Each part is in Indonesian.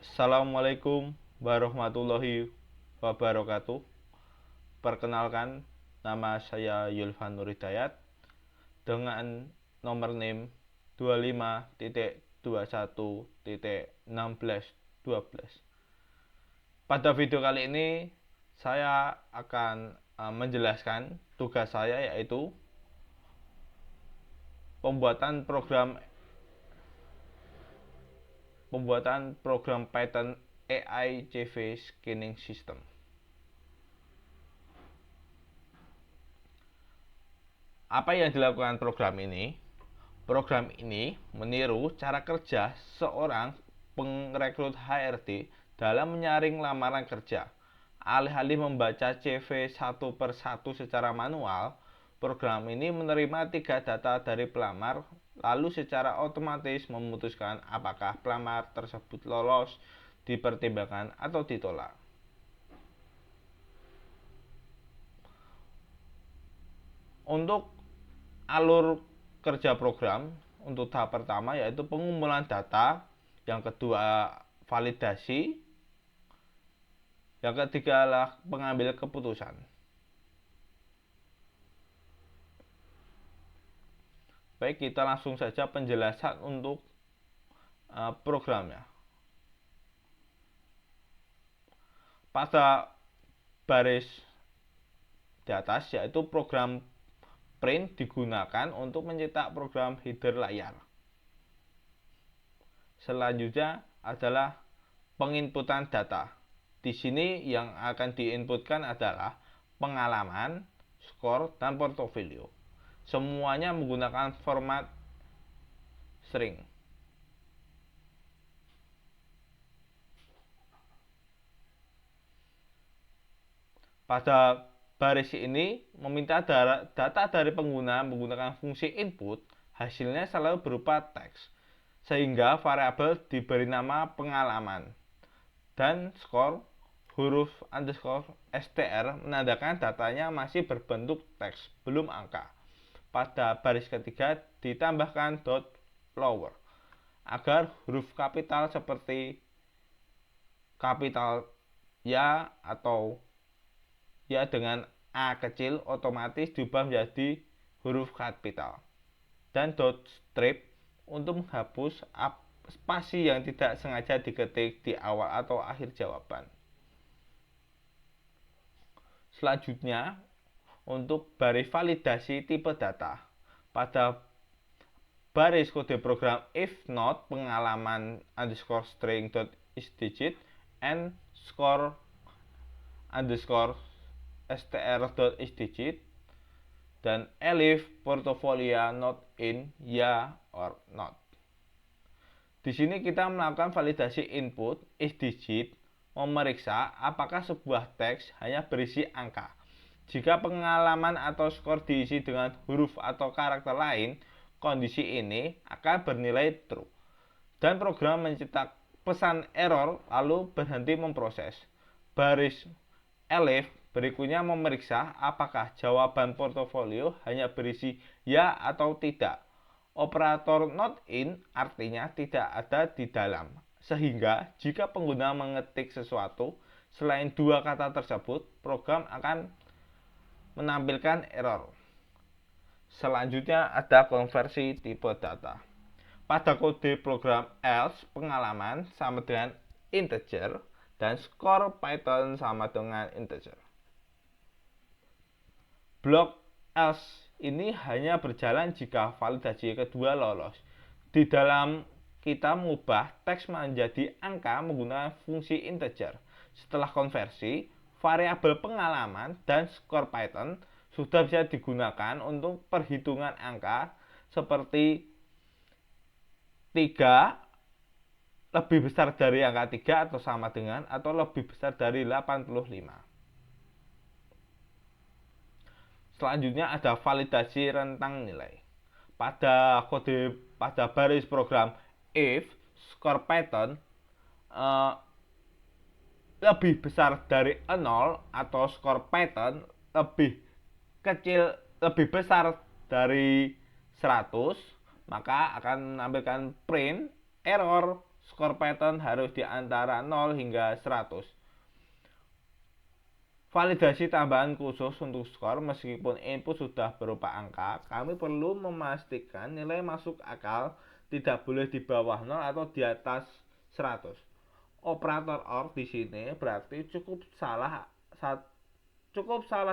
Assalamualaikum warahmatullahi wabarakatuh. Perkenalkan, nama saya Yulfan Nur Hidayat dengan nomor NIM 25.21.1612. Pada video kali ini saya akan menjelaskan tugas saya, yaitu pembuatan program Python AI CV Scanning System. Apa yang dilakukan program ini? Program ini meniru cara kerja seorang pengrekrut HRD dalam menyaring lamaran kerja. Alih-alih membaca CV satu per satu secara manual, program ini menerima 3 data dari pelamar, lalu secara otomatis memutuskan apakah pelamar tersebut lolos, dipertimbangkan, atau ditolak. Untuk alur kerja program, untuk tahap pertama yaitu pengumpulan data, yang kedua validasi, yang ketiga adalah pengambil keputusan. Baik, kita langsung saja penjelasan untuk programnya. Pada baris di atas yaitu program print digunakan untuk mencetak program header layar. Selanjutnya adalah penginputan data. Di sini yang akan diinputkan adalah pengalaman, skor, dan portofolio. Semuanya menggunakan format string. Pada baris ini meminta data dari pengguna menggunakan fungsi input, hasilnya selalu berupa teks, sehingga variabel diberi nama pengalaman, dan skor huruf underscore str menandakan datanya masih berbentuk teks, belum angka. Pada baris ketiga ditambahkan dot lower agar huruf kapital seperti kapital ya atau ya dengan A kecil otomatis diubah menjadi huruf kapital, dan dot strip untuk menghapus spasi yang tidak sengaja diketik di awal atau akhir jawaban. Selanjutnya, untuk baris validasi tipe data, pada baris kode program if not pengalaman underscore string dot isDigit and score underscore str dot isDigit dan elif portfolio not in ya or not. Di sini kita melakukan validasi input isDigit, memeriksa apakah sebuah teks hanya berisi angka. Jika pengalaman atau skor diisi dengan huruf atau karakter lain, kondisi ini akan bernilai true, dan program mencetak pesan error lalu berhenti memproses. Baris elif berikutnya memeriksa apakah jawaban portofolio hanya berisi ya atau tidak. Operator not in artinya tidak ada di dalam, sehingga jika pengguna mengetik sesuatu selain dua kata tersebut, program akan menampilkan error. Selanjutnya ada konversi tipe data. Pada kode program else, pengalaman sama dengan integer dan skor Python sama dengan integer. Blok else ini hanya berjalan jika validasi kedua lolos. Di dalam kita mengubah teks menjadi angka menggunakan fungsi integer. Setelah konversi, variabel pengalaman dan skor Python sudah bisa digunakan untuk perhitungan angka seperti 3 lebih besar dari angka 3 atau sama dengan atau lebih besar dari 85. Selanjutnya ada validasi rentang nilai. Pada baris program if skor Python lebih besar dari 0 atau skor Python lebih besar dari 100, maka akan menampilkan print error skor Python harus di antara 0 hingga 100. Validasi tambahan khusus untuk skor meskipun input sudah berupa angka, kami perlu memastikan nilai masuk akal tidak boleh di bawah 0 atau di atas 100. Operator OR di sini berarti cukup salah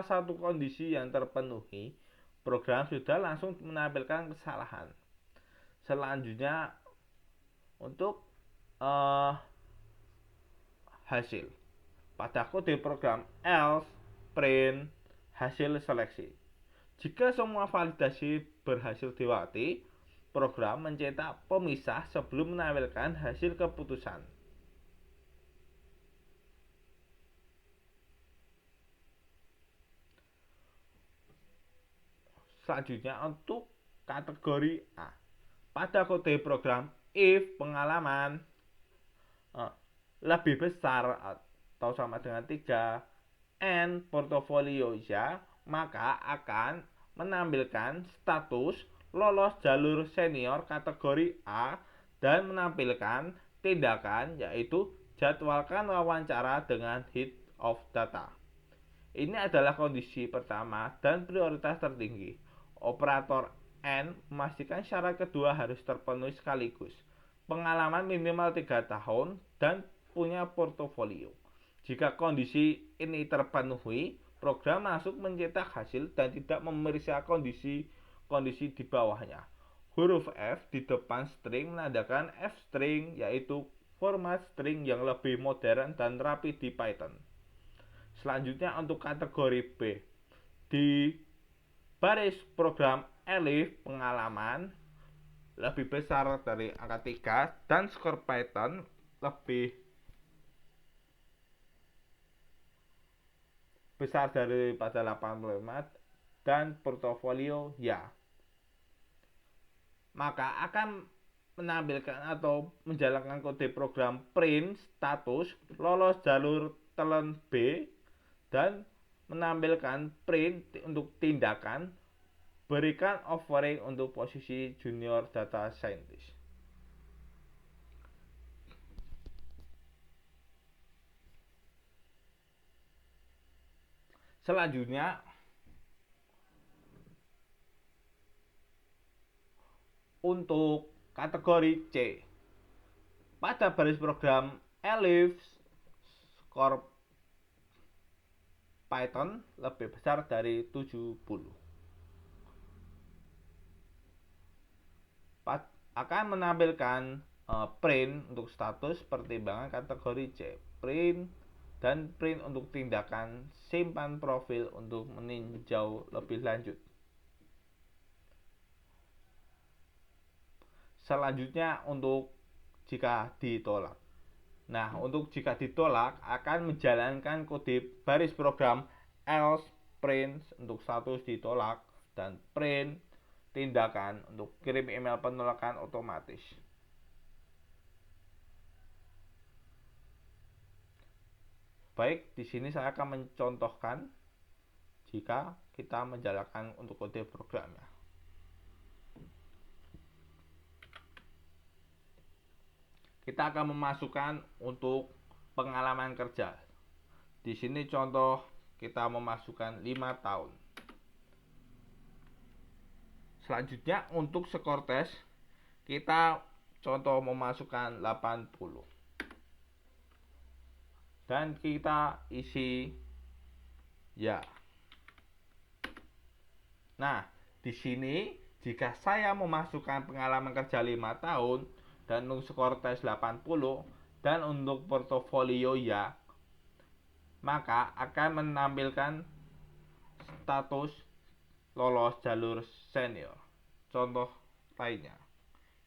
satu kondisi yang terpenuhi, program sudah langsung menampilkan kesalahan. Selanjutnya untuk hasil. Pada kode program else print hasil seleksi. Jika semua validasi berhasil dilewati, program mencetak pemisah sebelum menampilkan hasil keputusan. Selanjutnya untuk kategori A. Pada kode program if pengalaman lebih besar atau sama dengan 3 and portofolio ya, maka akan menampilkan status lolos jalur senior kategori A dan menampilkan tindakan yaitu jadwalkan wawancara dengan head of data. Ini adalah kondisi pertama dan prioritas tertinggi. Operator N memastikan syarat kedua harus terpenuhi sekaligus. Pengalaman minimal 3 tahun dan punya portofolio. Jika kondisi ini terpenuhi, program masuk mencetak hasil dan tidak memeriksa kondisi di bawahnya. Huruf F di depan string menandakan F string, yaitu format string yang lebih modern dan rapi di Python. Selanjutnya untuk kategori B. Di baris program elif pengalaman lebih besar dari angka 3 dan skor Python lebih besar daripada 85 dan portofolio ya, maka akan menampilkan atau menjalankan kode program print status lolos jalur telan B dan menampilkan print untuk tindakan berikan offering untuk posisi junior data scientist. Selanjutnya untuk kategori C. Pada baris program elif skor Python lebih besar dari 70. Akan menampilkan print untuk status pertimbangan kategori C, print dan print untuk tindakan simpan profil untuk meninjau lebih lanjut. Selanjutnya untuk jika ditolak. Nah, untuk jika ditolak akan menjalankan kode baris program else print untuk status ditolak dan print tindakan untuk kirim email penolakan otomatis. Baik, di sini saya akan mencontohkan jika kita menjalankan untuk kode programnya. Kita akan memasukkan untuk pengalaman kerja. Di sini contoh kita memasukkan 5 tahun. Selanjutnya untuk skor tes kita contoh memasukkan 80. Dan kita isi ya. Nah, di sini jika saya memasukkan pengalaman kerja 5 tahun dan untuk skor tes 80 dan untuk portofolio ya, maka akan menampilkan status lolos jalur senior. Contoh lainnya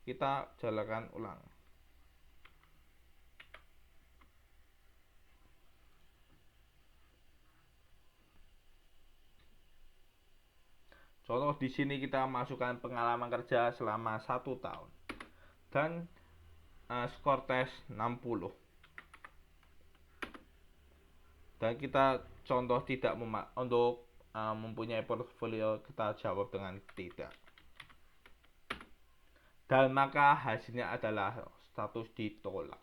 kita jalankan ulang. Contoh di sini kita masukkan pengalaman kerja selama 1 tahun dan skor tes 60. Dan kita contoh tidak untuk mempunyai portfolio, kita jawab dengan tidak. Dan maka hasilnya adalah berstatus ditolak.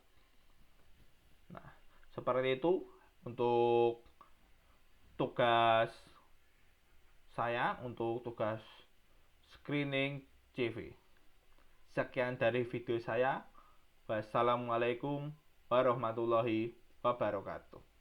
Nah, seperti itu untuk tugas saya, untuk tugas screening CV. Sekian dari video saya. Wassalamualaikum warahmatullahi wabarakatuh.